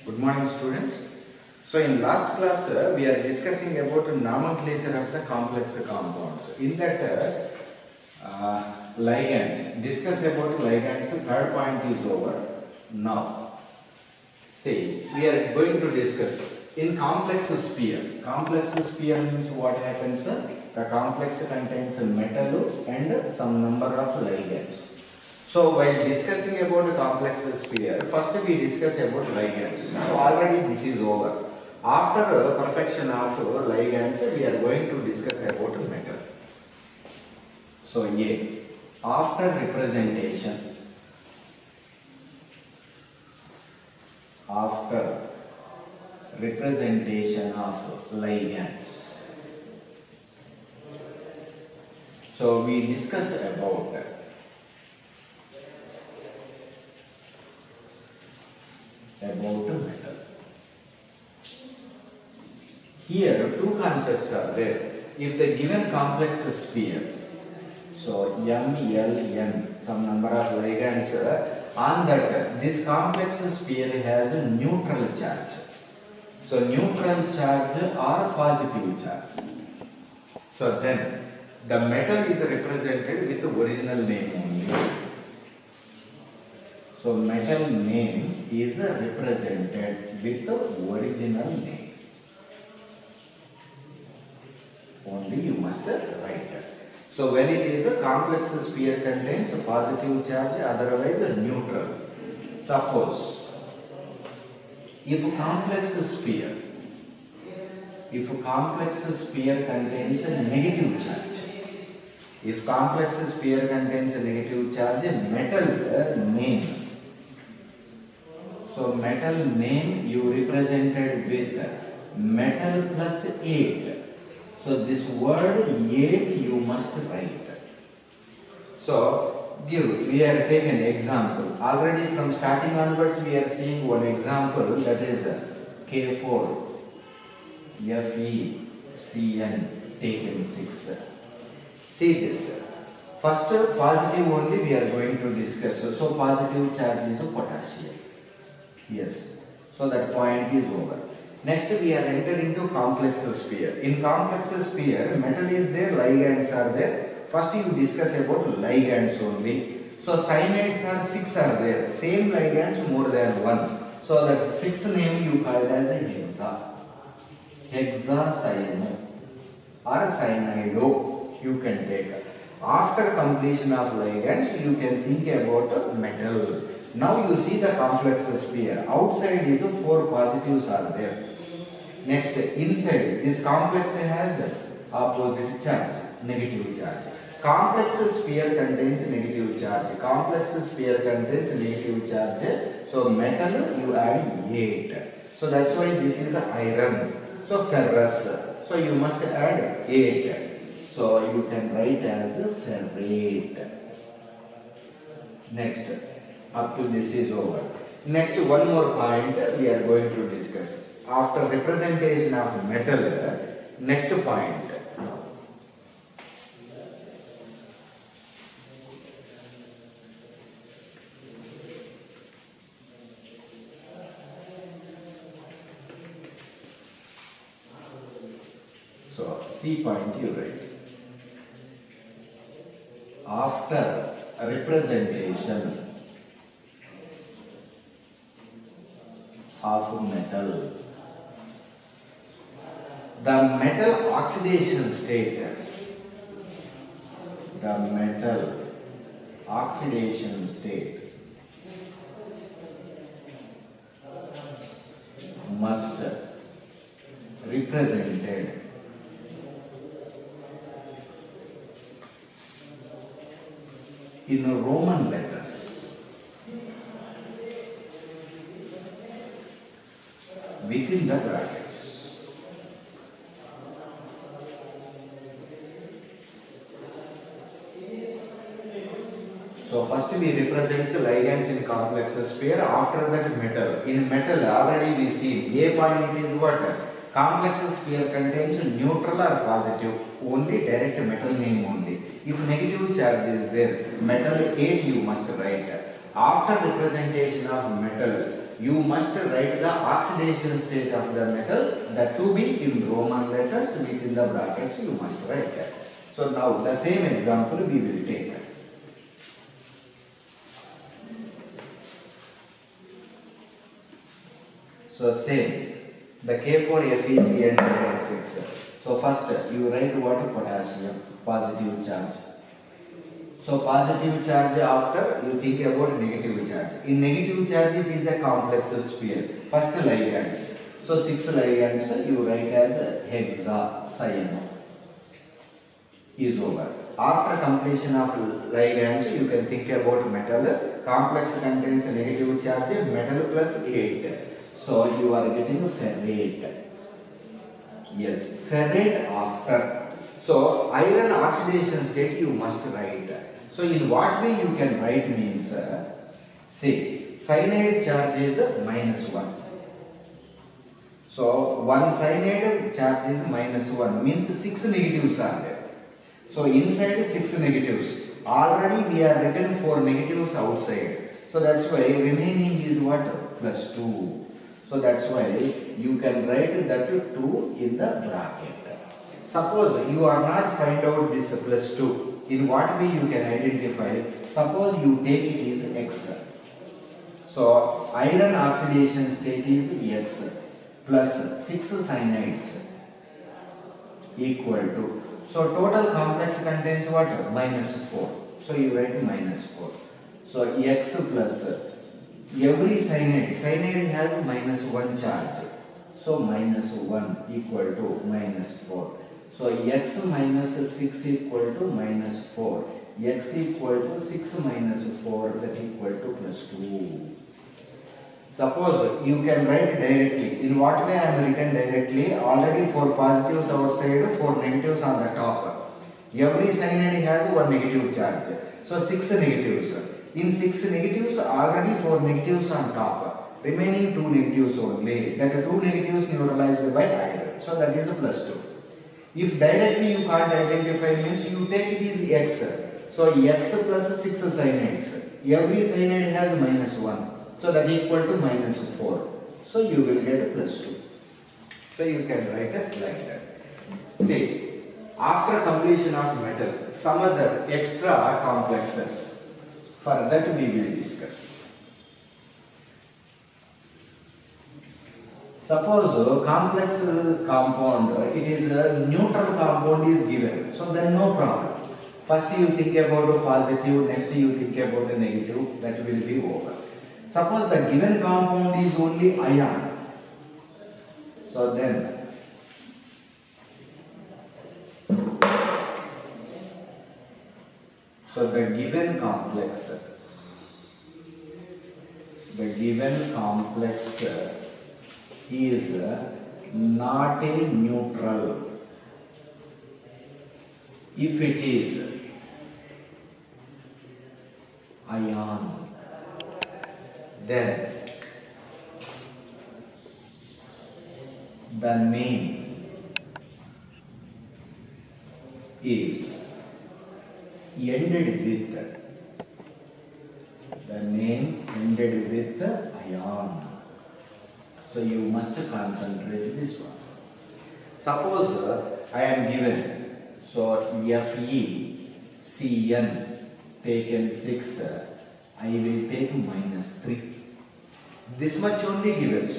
Good morning, students. So in last class we are discussing about nomenclature of the complex compounds. In that ligands, discuss about ligands. Third point is over. Now see, we are going to discuss in complex sphere. Complex sphere means what happens? The complex contains metal and some number of ligands. So while discussing about the complex sphere, first we discuss about ligands. So already this is over. After perfection of ligands, we are going to discuss about metal. So A, after representation of ligands. So we discuss about metal. Here two concepts are there. If the given complex sphere, so M, L, N, some number of ligands, on that this complex sphere has a neutral charge. So neutral charge or positive charge. So then the metal is represented with the original name only. So metal name is represented with the original name. Only you must write it. So when it is a complex sphere contains a positive charge, otherwise a neutral. Suppose if complex sphere contains a negative charge, if complex sphere contains a negative charge, metal name. So metal name you represented with metal plus 8. So this word 8 you must write. So we are taking an example. Already from starting onwards we are seeing one example, that is K4 FeCN taken 6. See this. First positive only we are going to discuss. So positive charge is potassium. Yes. So that point is over. Next we are entering into complex sphere. In complex sphere, metal is there, ligands are there. First you discuss about ligands only. So cyanides are 6 are there. Same ligands more than 1. So that 6 name you call it as a hexa. Hexacyano or cyanido you can take. After completion of ligands, you can think about metal. Now you see the complex sphere. Outside is 4 positives are there. Next, inside this complex has opposite charge, negative charge. Complex sphere contains negative charge. Complex sphere contains negative charge. So metal you add 8. So that's why this is iron. So ferrous. So you must add 8. So you can write as ferrate. Next, up to this is over. Next, one more point we are going to discuss. After representation of metal, next point. So, C point you write. After representation of metal, the metal oxidation state must represented in Roman letters within the brackets. So first we represent ligands in complex sphere, after that metal. In metal already we see A point is what? Complex sphere contains neutral or positive, only direct metal name only. If negative charge is there, metal 8 you must write. After representation of metal, you must write the oxidation state of the metal, that to be in Roman letters within the brackets you must write that. So now the same example we will take. So same, the K4F is N2.6. So first you write what? Potassium, positive charge. So positive charge, after you think about negative charge. In negative charge it is a complex sphere. First ligands. So 6 ligands you write as hexacyano is over. After completion of ligands you can think about metal. Complex contains negative charge, metal plus 8. So you are getting ferrate. Yes, ferrate after. So iron oxidation state you must write. So in what way you can write means, see, cyanide charge is -1. So one cyanide charge is -1 means 6 negatives are there. So inside 6 negatives. Already we are written 4 negatives outside. So that's why remaining is what? +2. So that's why you can write that 2 in the bracket. Suppose you are not find out this +2. In what way you can identify? Suppose you take it is X. So iron oxidation state is X plus 6 cyanides equal to. So total complex contains what? -4. So you write -4. So X plus every cyanide has -1 charge. So -1 equal to -4. So X minus 6 equal to -4. X equal to 6 minus 4, that equal to +2. Suppose you can write directly. In what way I am written directly? Already 4 positives outside, 4 negatives on the top. Every cyanide has 1 negative charge. So 6 negatives. In 6 negatives, already 4 negatives on top. Remaining 2 negatives only. That 2 negatives neutralized by iron. So that is a +2. If directly you can't identify means you take it is X. So X plus 6 cyanides. Every cyanide has -1. So that equal to -4. So you will get +2. So you can write it like that. See, after completion of metal, some other extra complexes. For that we will discuss. Suppose complex compound, it is a neutral compound is given. So then no problem. First you think about a positive, next you think about a negative, that will be over. Suppose the given compound is only ion. So then the given complex is not a neutral. If it is ion, then the name is ended with ion. So you must concentrate this one. Suppose I am given, so FeCN taken 6, I will take -3. This much only given.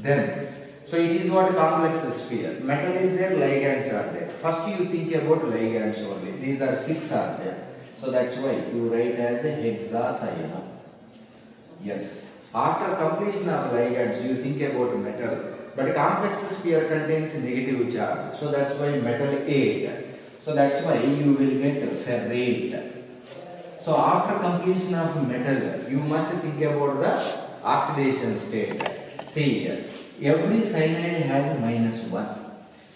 Then, so it is what complex sphere. Metal is there, ligands are there. First you think about ligands only. These are 6 are there. So that's why you write as a hexacyano. Yes. After completion of ligands, you think about metal. But complex sphere contains negative charge. So that's why metal 8. So that's why you will get ferrate. So after completion of metal, you must think about the oxidation state. See, every cyanide has -1.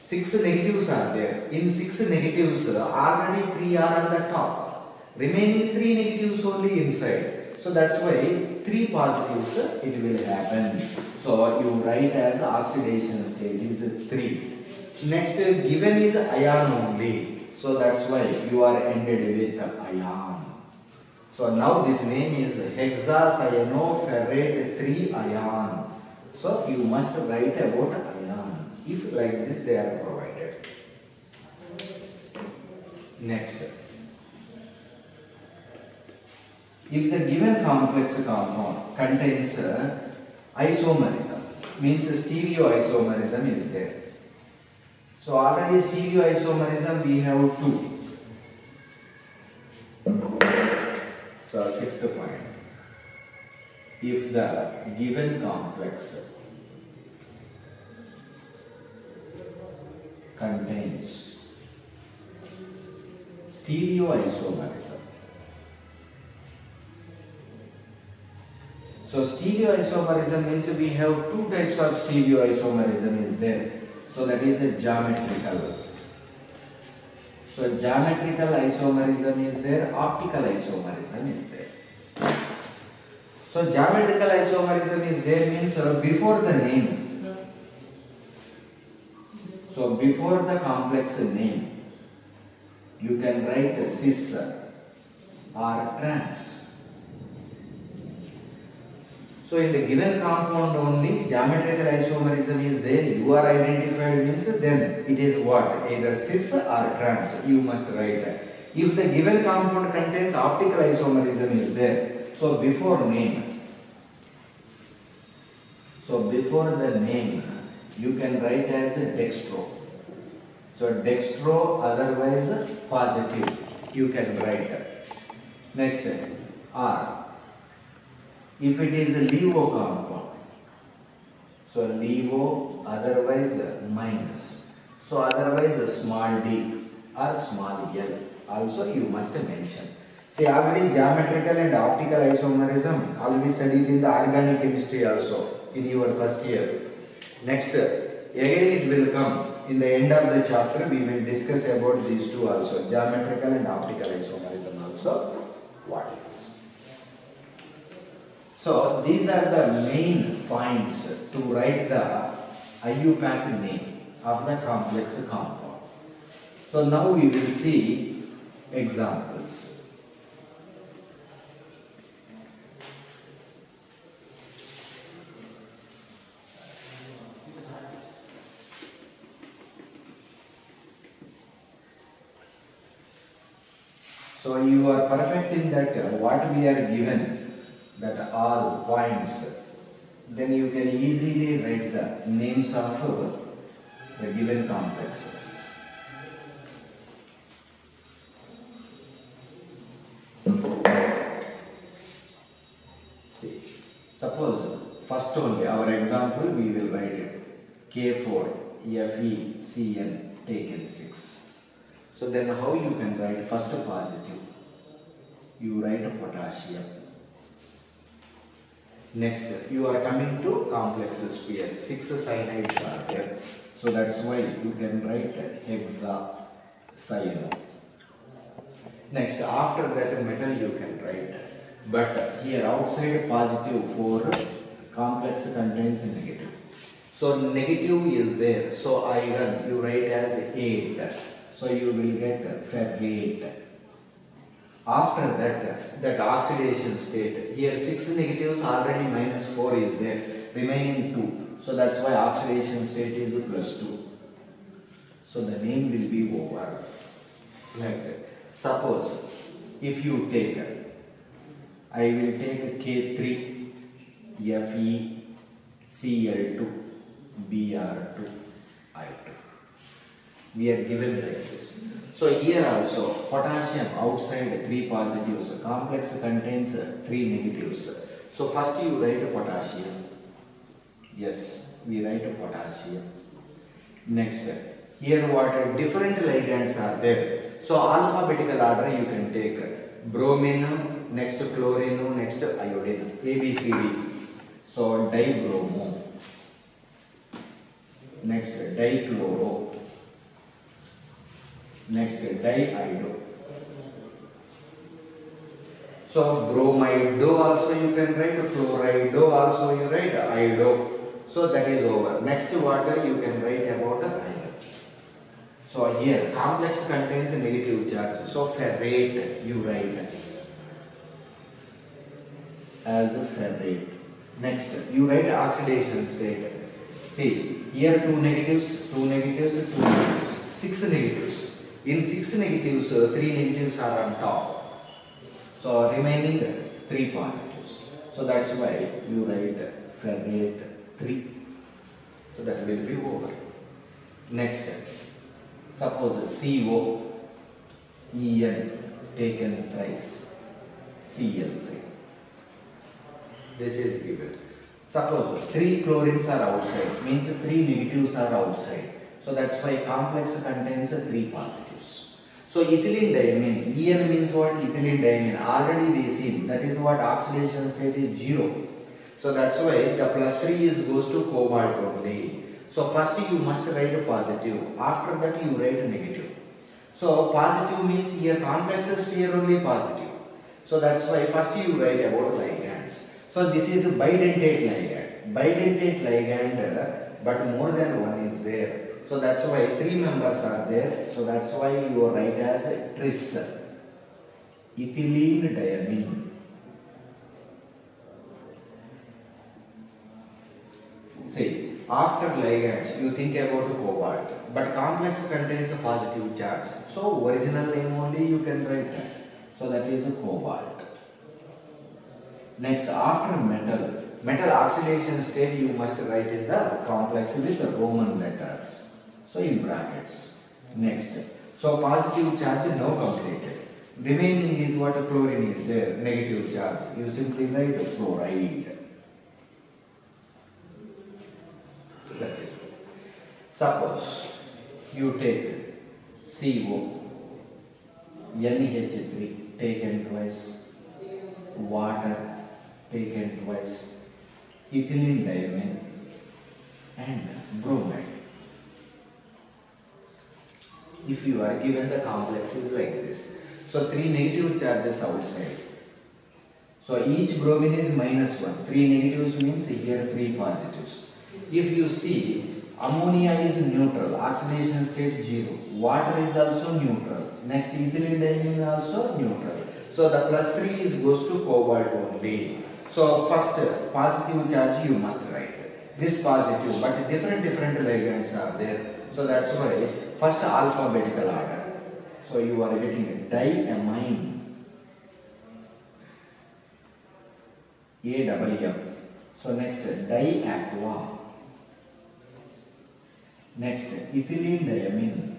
6 negatives are there. In 6 negatives, already 3 are on the top. Remaining 3 negatives only inside. So that's why 3 positives it will happen. So you write as oxidation state is 3. Next given is ion only. So that's why you are ended with ion. So now this name is hexacyanoferrate 3 ion. So you must write about ion. If like this they are provided. Next. If the given complex compound contains isomerism, means stereoisomerism is there. So already stereoisomerism we have 2. So sixth point. If the given complex contains stereoisomerism. So stereoisomerism means we have 2 types of stereoisomerism is there. So that is a geometrical. So geometrical isomerism is there, optical isomerism is there. So geometrical isomerism is there means before the name. So before the complex name, you can write cis or trans. So in the given compound only geometrical isomerism is there, you are identified means then it is what? Either cis or trans, you must write. If the given compound contains optical isomerism is there, so before name, you can write as dextro. So dextro, otherwise positive, you can write. Next, R. If it is a LEVO compound, so LEVO, otherwise minus. So otherwise small d or small l, also you must mention. See, already geometrical and optical isomerism already studied in the organic chemistry also in your first year. Next, again it will come in the end of the chapter. We will discuss about these two also, geometrical and optical isomerism also. What it is. So these are the main points to write the IUPAC name of the complex compound. So now we will see examples. So you are perfect in that what we are given, that all points, then you can easily write the names of the given complexes. See, suppose first only our example we will write it K4 FeCN taken 6. So then how you can write first positive? You write a potassium. Next, you are coming to complex sphere. 6 cyanides are there. So that's why you can write hexacyano. Next, after that metal you can write. But here outside positive 4, complex contains negative. So negative is there. So iron you write as 8. So you will get ferrate. After that oxidation state, here 6 negatives, already minus 4 is there, remaining 2. So that's why oxidation state is plus 2. So the name will be over. Like that. Suppose if you take, I will take K3 FeCl2 Br2 I2. We are given like this. So here also potassium outside 3 positives, complex contains 3 negatives. So first you write a potassium. Yes, we write a potassium. Next, here what different ligands are there. So alphabetical order you can take bromine, next chlorine, next iodine, ABCD. So dibromo, next dichloro, next diido. So bromide also you can write, chloride also you write, ido. So that is over. Next water you can write about the iron. So here complex contains a negative charge. So ferrate you write. as a ferrate. Next, you write oxidation state. See, here two negatives, two negatives, two negatives, six negatives. In six negatives, three negatives are on top. So remaining three positives. So that's why you write ferrate 3. So that will be over. Next, suppose CO, En taken thrice, Cl3. This is given. Suppose 3 chlorines are outside, means 3 negatives are outside. So that's why complex contains 3 positives. So ethylene diamine, En means what? Ethylene diamine. Already we seen that is what oxidation state is 0. So that's why the plus 3 is goes to cobalt only. So first you must write a positive. After that you write a negative. So positive means here complex sphere only positive. So that's why first you write about ligands. So this is a bidentate ligand. Bidentate ligand, but more than one is there. So that's why 3 members are there. So that's why you write as tris. Ethylene diamine. See, after ligands you think about cobalt, but complex contains a positive charge. So original name only you can write that. So that is a cobalt. Next, after metal oxidation state you must write in the complex with the Roman letters. So in brackets. Next, so positive charge now completed. Remaining is what a chlorine is there, negative charge. You simply write chloride. That is good. Suppose you take CO, NH3 taken twice, water taken twice, ethylene diamine and bromide. If you are given the complexes like this, so 3 negative charges outside. So each bromine is -1. 3 negatives means here 3 positives. If you see, ammonia is neutral, oxidation state 0. Water is also neutral. Next, ethylene diamine also neutral. So the plus 3 is goes to cobalt only. So first positive charge you must write. This positive, but different ligands are there. So that's why first alphabetical order. So you are getting diamine, AWM. So next diaqua. Next ethylene diamine.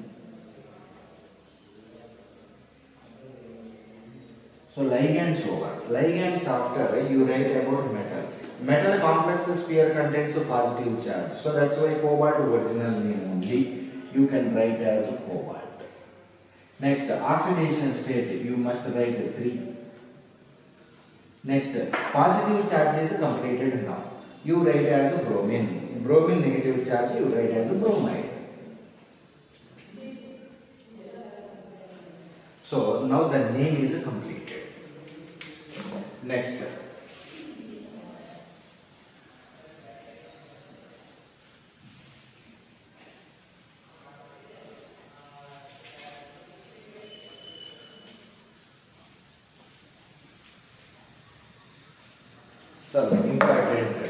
So ligands over. Ligands after you write about metal. Metal complex sphere contains a positive charge. So that's why cobalt original name only. You can write as cobalt. Next, oxidation state you must write 3. Next, positive charge is completed now. You write as bromine. Bromine negative charge you write as bromide. So now the name is completed. Next. So important.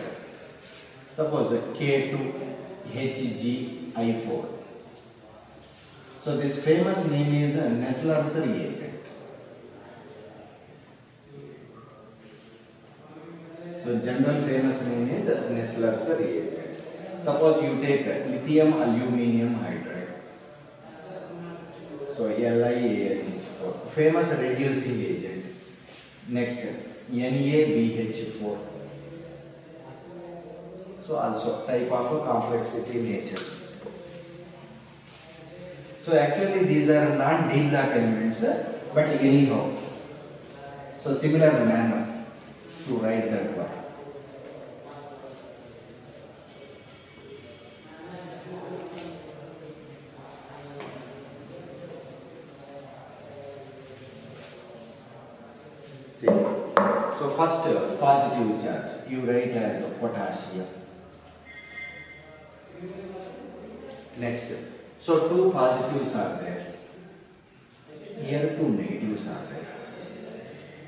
Suppose K2HgI4. So this famous name is Nessler's reagent. So general famous name is Nessler's reagent. Suppose you take lithium aluminium hydride. So LiAlH4. Famous reducing agent. Next NaBH4. So also type of a complexity nature. So actually these are non-D block elements, but anyhow. So similar manner to write that one. See. So first positive charge you write as potassium. Next, so 2 positives are there. Here 2 negatives are there.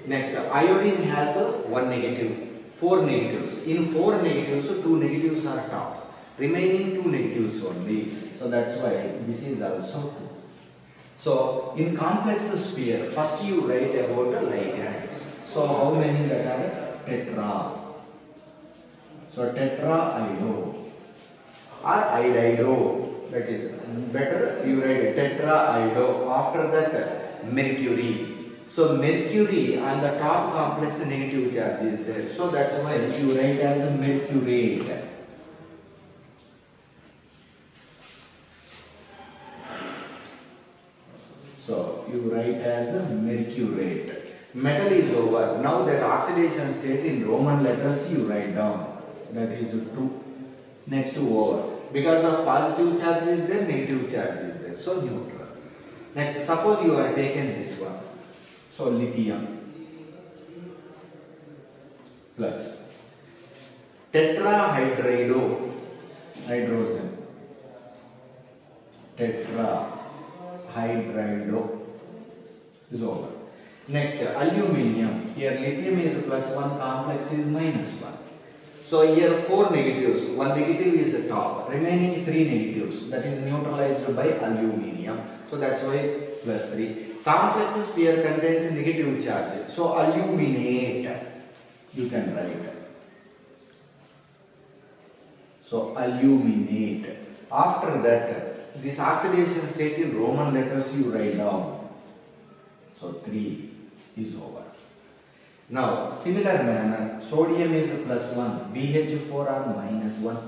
Next, iodine has one negative, four negatives. In four negatives, two negatives are top. Remaining two negatives only. So that's why this is also 2. So in complex sphere, first you write about the ligands. So how many that are? Tetra. So tetraido or iodido. That is better. You write tetraido. After that, mercury. So mercury on the top complex negative charge is there. So that's why you write as a mercurate. So you write as a mercurate. Metal is over. Now that oxidation state in Roman letters you write down. That is 2. Next to over. Because of positive charge is there, negative charge is there. So neutral. Next, suppose you are taken this one. So lithium plus tetrahydrido, hydrogen, tetrahydrido is over. Next, aluminium. Here lithium is +1, complex is -1. So here 4 negatives, 1 negative is the top, remaining 3 negatives, that is neutralized by aluminium. So that's why +3. Complex sphere contains negative charge. So aluminate, you can write. So aluminate. After that, this oxidation state in Roman letters you write down. So 3 is over. Now, similar manner, sodium is +1, BH4 are -1.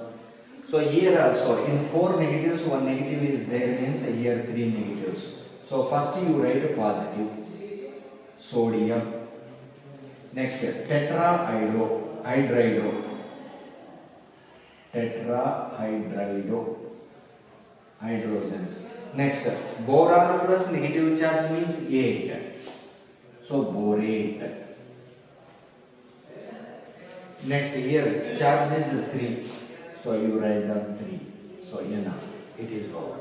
So here also, in 4 negatives, 1 negative is there, means here 3 negatives. So first you write positive, sodium. Next, tetrahydrido, hydrogens. Next, boron plus negative charge means 8. So borate. Next, here charge is 3. So you write down 3. So enough. It is over.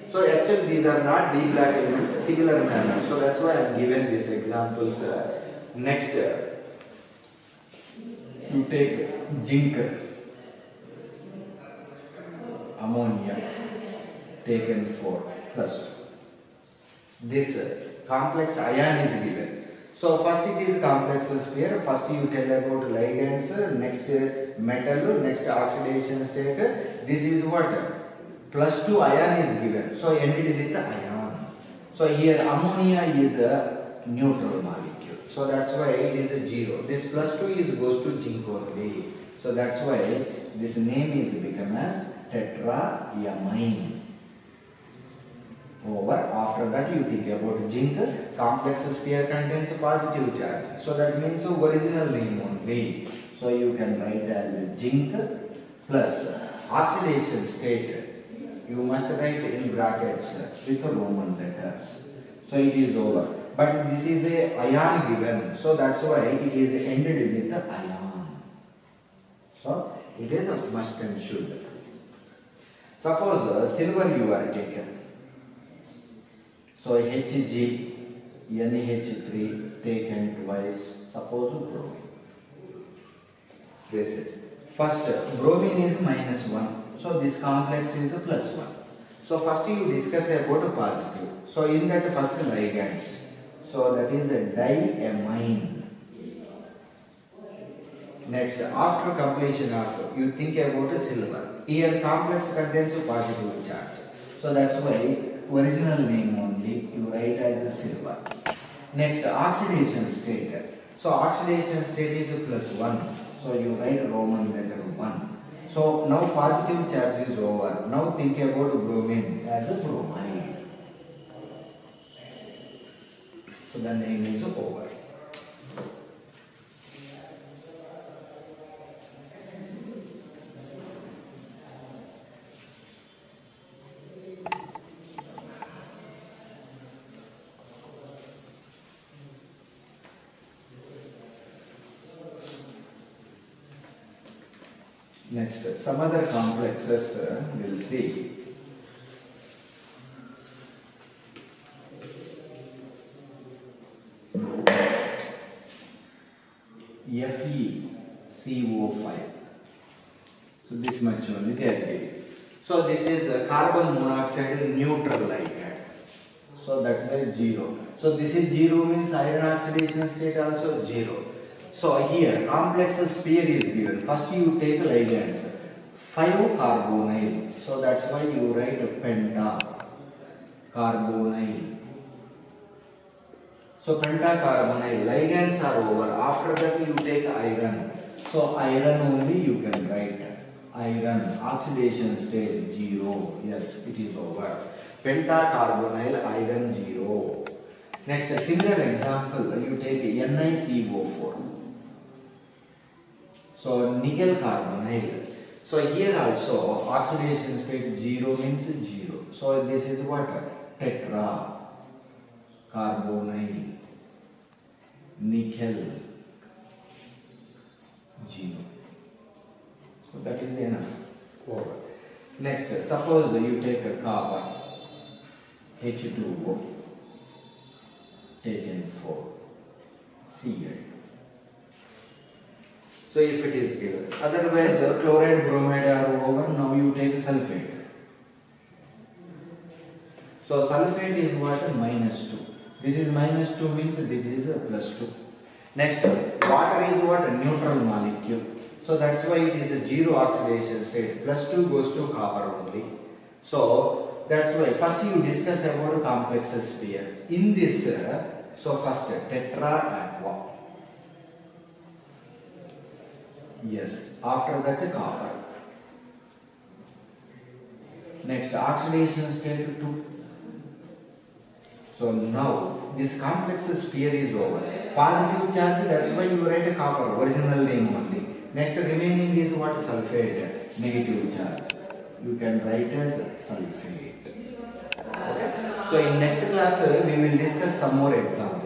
So actually these are not D black elements, similar manner. So that's why I am given these examples. Next, you take zinc, ammonia, taken 4 plus 2. This complex ion is given. So first it is complex sphere. First you tell about ligands, next metal, next oxidation state. This is what? +2 ion is given. So ended with the ion. So here ammonia is a neutral molecule. So that's why it is a 0. This +2 is goes to zinc only. So that's why this name is become as tetraamine. Over. After that you think about zinc. Complex sphere contains positive charge. So that means original name only. So you can write as zinc plus oxidation state. You must write in brackets with Roman letters. So it is over. But this is a ion given. So that's why it is ended with the ion. So it is a must and should. Suppose silver you are taken. So Hg, NH3 taken twice. Suppose bromine. This is first bromine is -1. So this complex is a +1. So first you discuss about a positive. So in that first ligands. So that is a diamine. Next, after completion of, you think about a silver. Here complex contains a positive charge. So that's why original name only you write as a silver. Next, oxidation state. So oxidation state is a +1. So you write Roman letter 1. So now positive charge is over. Now think about bromine as a bromide. So the name is over. Next, some other complexes we'll see. FeCO5. So this much only they are giving. So this is a carbon monoxide neutral ligand. So that's the 0. So this is 0 means iron oxidation state also 0. So here complex sphere is given. First you take ligands 5-carbonyl. So that's why you write penta-carbonyl. So penta-carbonyl ligands are over. After that you take iron. So iron only you can write. Iron oxidation state 0. Yes, it is over. Penta-carbonyl iron 0. Next, a similar example, you take NiCO4. So nickel carbonyl. So here also oxidation state 0 means 0. So this is what? Tetra carbonyl nickel 0. So that is enough. Over. Next, suppose you take a copper H2O taken for Cl. So if it is given, otherwise chloride, bromide are over. Now you take sulfate. So sulfate is what? -2. This is -2 means this is +2. Next, water is what? A neutral molecule. So that's why it is a 0 oxidation state. +2 goes to copper only. So that's why first you discuss about complex sphere. In this, so first tetra aqua. Yes. After that copper. Next oxidation state 2. So now this complex sphere is over. Positive charge. That's why you write a copper. Original name only. Next remaining is what? Sulfate. Negative charge. You can write as sulfate. Okay. So in next class we will discuss some more examples.